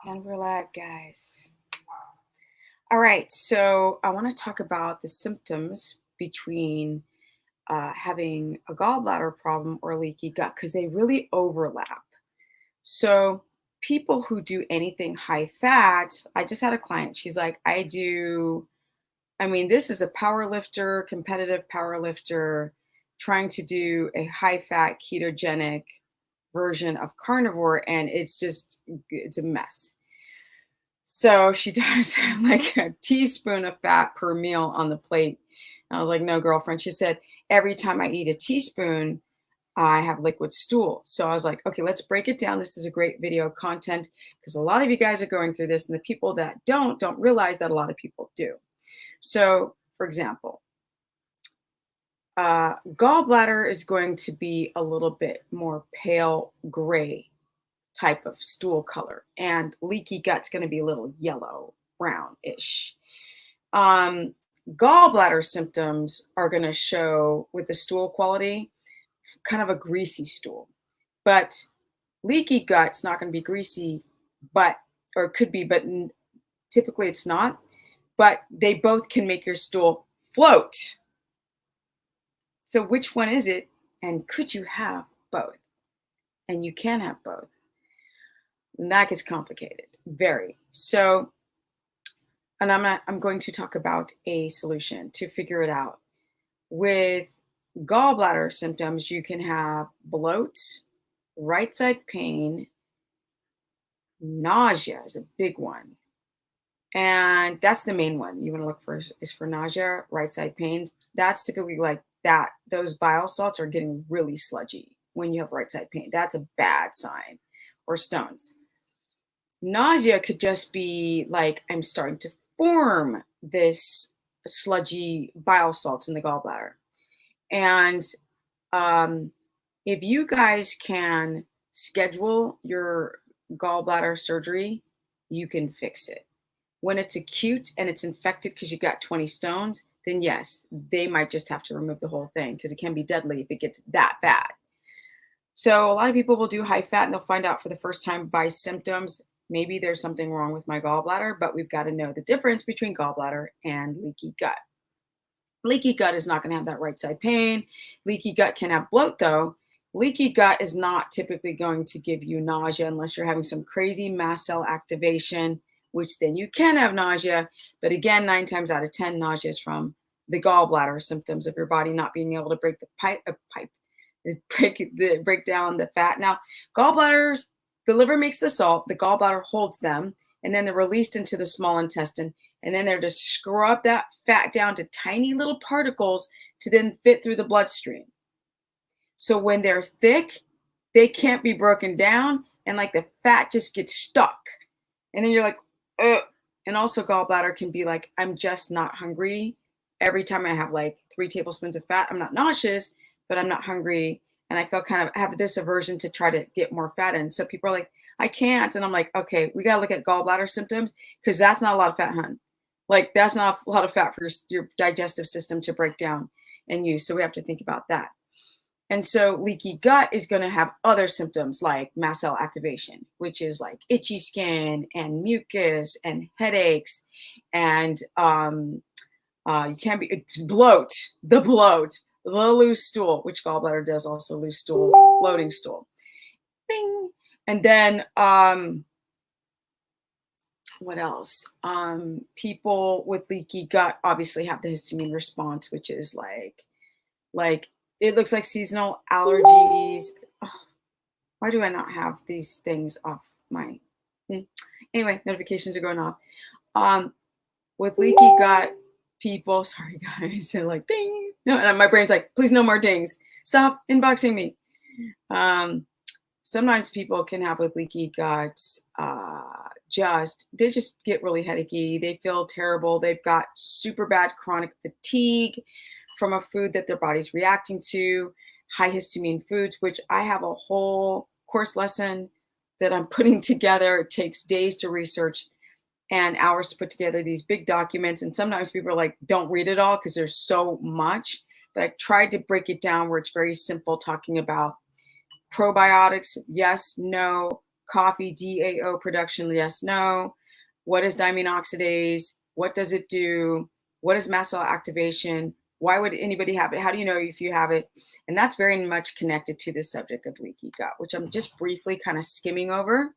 And we're live, guys. All right, so I want to talk about the symptoms between having a gallbladder problem or leaky gut because they really overlap. So, people who do anything high fat, I just had a client. She's like, this is a power lifter, competitive power lifter, trying to do a high fat ketogenic version of carnivore, and it's a mess. So she does like a teaspoon of fat per meal on the plate. And I was like, no, girlfriend. She said, every time I eat a teaspoon, I have liquid stool. So I was like, okay, let's break it down. This is a great video content because a lot of you guys are going through this, and the people that don't realize that a lot of people do. So, for example, gallbladder is going to be a little bit more pale gray type of stool color, and leaky gut's going to be a little yellow brownish. um, Gallbladder symptoms are going to show with the stool quality kind of a greasy stool, but leaky gut's not going to be greasy, but or it could be, but typically it's not. But they both can make your stool float. So which one is it, and could you have both? And you can have both. And that gets complicated, very. So, and I'm going to talk about a solution to figure it out. With gallbladder symptoms, you can have bloat, right side pain, nausea is a big one. And that's the main one you want to look for is for nausea, right side pain. That's typically like that. Those bile salts are getting really sludgy when you have right side pain. That's a bad sign. Or stones. Nausea could just be like I'm starting to form this sludgy bile salts in the gallbladder. And if you guys can schedule your gallbladder surgery, you can fix it. When it's acute and it's infected because you got 20 stones, then yes, they might just have to remove the whole thing because it can be deadly if it gets that bad. So a lot of people will do high fat and they'll find out for the first time by symptoms, maybe there's something wrong with my gallbladder, but we've got to know the difference between gallbladder and leaky gut. Leaky gut is not going to have that right side pain. Leaky gut can have bloat though. Leaky gut is not typically going to give you nausea unless you're having some crazy mast cell activation, which then you can have nausea. But again, 9 times out of 10, nausea is from the gallbladder symptoms of your body not being able to break break down the fat. Now, gallbladders, the liver makes the salt, the gallbladder holds them, and then they're released into the small intestine. And then they're to scrub that fat down to tiny little particles to then fit through the bloodstream. So when they're thick, they can't be broken down, and like the fat just gets stuck. And then you're like, ugh. And also gallbladder can be like, I'm just not hungry. Every time I have like 3 tablespoons of fat, I'm not nauseous, but I'm not hungry. And I feel kind of have this aversion to try to get more fat in. So people are like, I can't. And I'm like, okay, we got to look at gallbladder symptoms because that's not a lot of fat, hun. Like that's not a lot of fat for your digestive system to break down and use. So we have to think about that. And so leaky gut is going to have other symptoms like mast cell activation, which is like itchy skin and mucus and headaches. And you can be bloat, the loose stool, which gallbladder does also loose stool, floating stool. Bing. And then what else? People with leaky gut obviously have the histamine response, which is like it looks like seasonal allergies. Oh, why do I not have these things off my? Anyway, notifications are going off. With leaky gut, people, sorry guys, they're like ding. No, and my brain's like, please no more dings. Stop inboxing me. Sometimes people can have with leaky gut, they just get really headachy. They feel terrible. They've got super bad chronic fatigue from a food that their body's reacting to, high histamine foods, which I have a whole course lesson that I'm putting together. It takes days to research and hours to put together these big documents. And sometimes people are like, don't read it all because there's so much. But I tried to break it down where it's very simple, talking about probiotics, yes, no, coffee DAO production? Yes, no. What is diamine oxidase? What does it do? What is mast cell activation? Why would anybody have it? How do you know if you have it? And that's very much connected to the subject of leaky gut, which I'm just briefly kind of skimming over.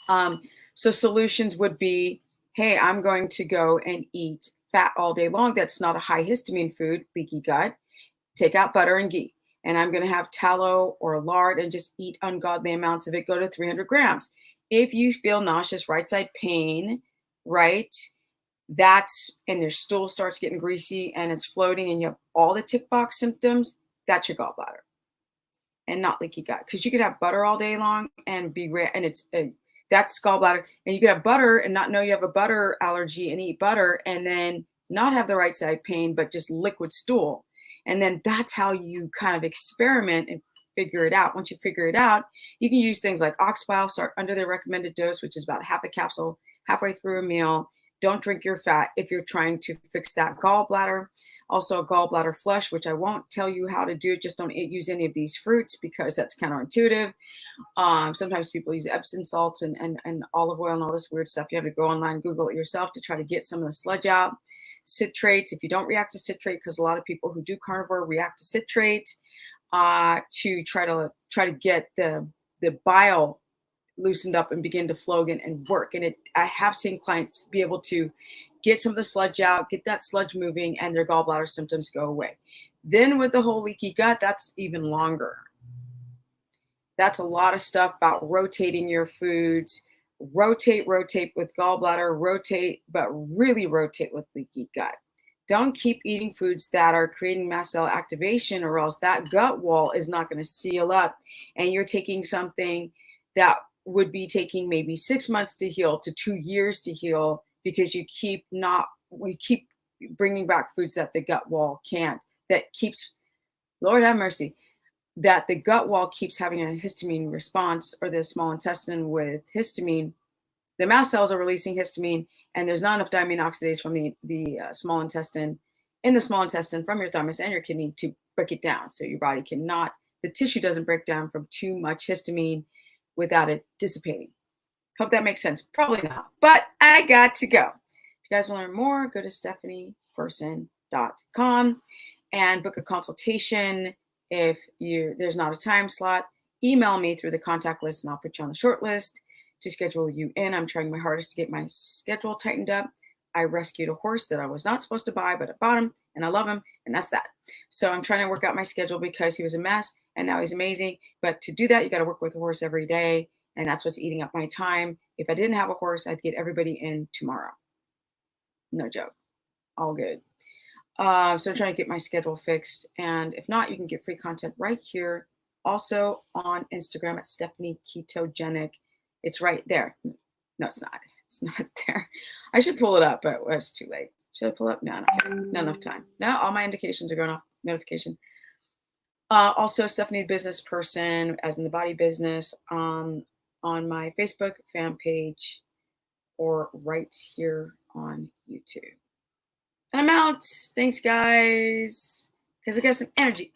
So solutions would be, hey, I'm going to go and eat fat all day long. That's not a high histamine food, leaky gut. Take out butter and ghee. And I'm going to have tallow or lard and just eat ungodly amounts of it. Go to 300 grams. If you feel nauseous, right side pain, right, and your stool starts getting greasy and it's floating and you have all the tick box symptoms, that's your gallbladder and not leaky gut. Because you could have butter all day long and be rare, and that's gallbladder. And you could have butter and not know you have a butter allergy and eat butter and then not have the right side pain, but just liquid stool. And then that's how you kind of experiment and figure it out. Once you figure it out, you can use things like ox bile, start under the recommended dose, which is about half a capsule halfway through a meal. Don't drink your fat if you're trying to fix that gallbladder. Also, a gallbladder flush, which I won't tell you how to do. Just don't use any of these fruits because that's counterintuitive. Sometimes people use Epsom salts and olive oil and all this weird stuff. You have to go online, Google it yourself to try to get some of the sludge out. Citrates, if you don't react to citrate, because a lot of people who do carnivore react to citrate, to try to get the bile loosened up and begin to flow again and work. And I have seen clients be able to get some of the sludge out, get that sludge moving, and their gallbladder symptoms go away. Then with the whole leaky gut, that's even longer. That's a lot of stuff about rotating your foods. Rotate with gallbladder, rotate, but really rotate with leaky gut. Don't keep eating foods that are creating mast cell activation, or else that gut wall is not going to seal up. And you're taking something that would be taking maybe 6 months to heal to 2 years to heal because we keep bringing back foods that the gut wall can't, that keeps, Lord have mercy, that the gut wall keeps having a histamine response, or the small intestine with histamine. The mast cells are releasing histamine, and there's not enough diamine oxidase from the small intestine, in the small intestine from your thymus and your kidney to break it down. So your body cannot, the tissue doesn't break down from too much histamine without it dissipating. Hope that makes sense. Probably not, but I got to go. If you guys want to learn more, go to stephanieperson.com and book a consultation. If there's not a time slot, email me through the contact list and I'll put you on the short list to schedule you in. I'm trying my hardest to get my schedule tightened up. I rescued a horse that I was not supposed to buy, but I bought him and I love him, and that's that. So I'm trying to work out my schedule because he was a mess and now he's amazing. But to do that, you got to work with a horse every day, and that's what's eating up my time. If I didn't have a horse, I'd get everybody in tomorrow. No joke. All good. So I'm trying to get my schedule fixed. And if not, you can get free content right here. Also on Instagram at Stephanie Ketogenic. It's right there. No, it's not. It's not there. I should pull it up, but it's too late. Should I pull up? No, not enough time. No, all my indications are going off, notifications. Also, Stephanie the Business Person, as in the body business, on my Facebook fan page or right here on YouTube. And I'm out. Thanks, guys. Because I got some energy.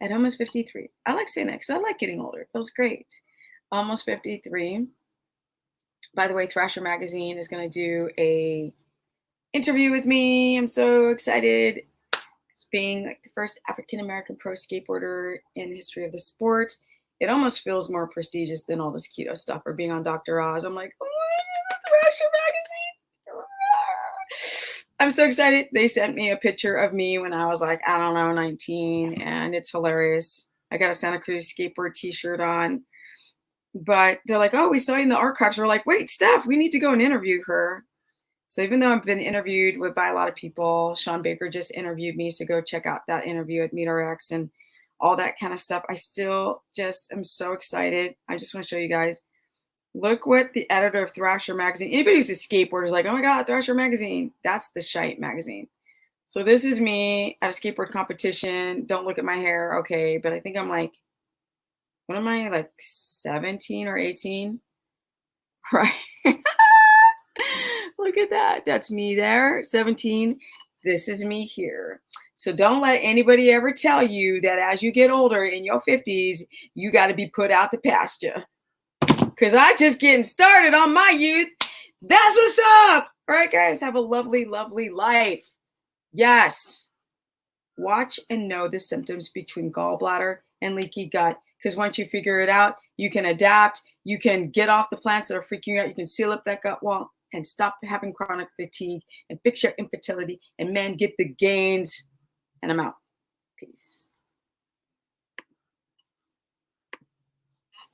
At almost 53. I like saying that because I like getting older. It feels great. Almost 53. By the way, Thrasher Magazine is going to do a interview with me. I'm so excited. It's being like the first African-American pro skateboarder in the history of the sport. It almost feels more prestigious than all this keto stuff or being on Dr. Oz. I'm like, oh, Thrasher Magazine. I'm so excited. They sent me a picture of me when I was like, I don't know, 19, and it's hilarious. I got a Santa Cruz skateboard t-shirt on. But they're like, oh, we saw you in the archives. We're like, wait, Steph, we need to go and interview her. So even though I've been interviewed by a lot of people, Sean Baker just interviewed me. So go check out that interview at MeetRx and all that kind of stuff. I still just am so excited. I just want to show you guys. Look what the editor of Thrasher Magazine, anybody who's a skateboarder is like, oh my God, Thrasher Magazine. That's the shite magazine. So this is me at a skateboard competition. Don't look at my hair. Okay. But I think I'm like, what am I, like 17 or 18? Right. Look at that. That's me there, 17. This is me here. So don't let anybody ever tell you that as you get older in your 50s, you got to be put out to pasture. Because I just getting started on my youth. That's what's up. All right, guys, have a lovely, lovely life. Yes. Watch and know the symptoms between gallbladder and leaky gut. Because once you figure it out, you can adapt. You can get off the plants that are freaking you out. You can seal up that gut wall and stop having chronic fatigue and fix your infertility. And men, get the gains. And I'm out. Peace.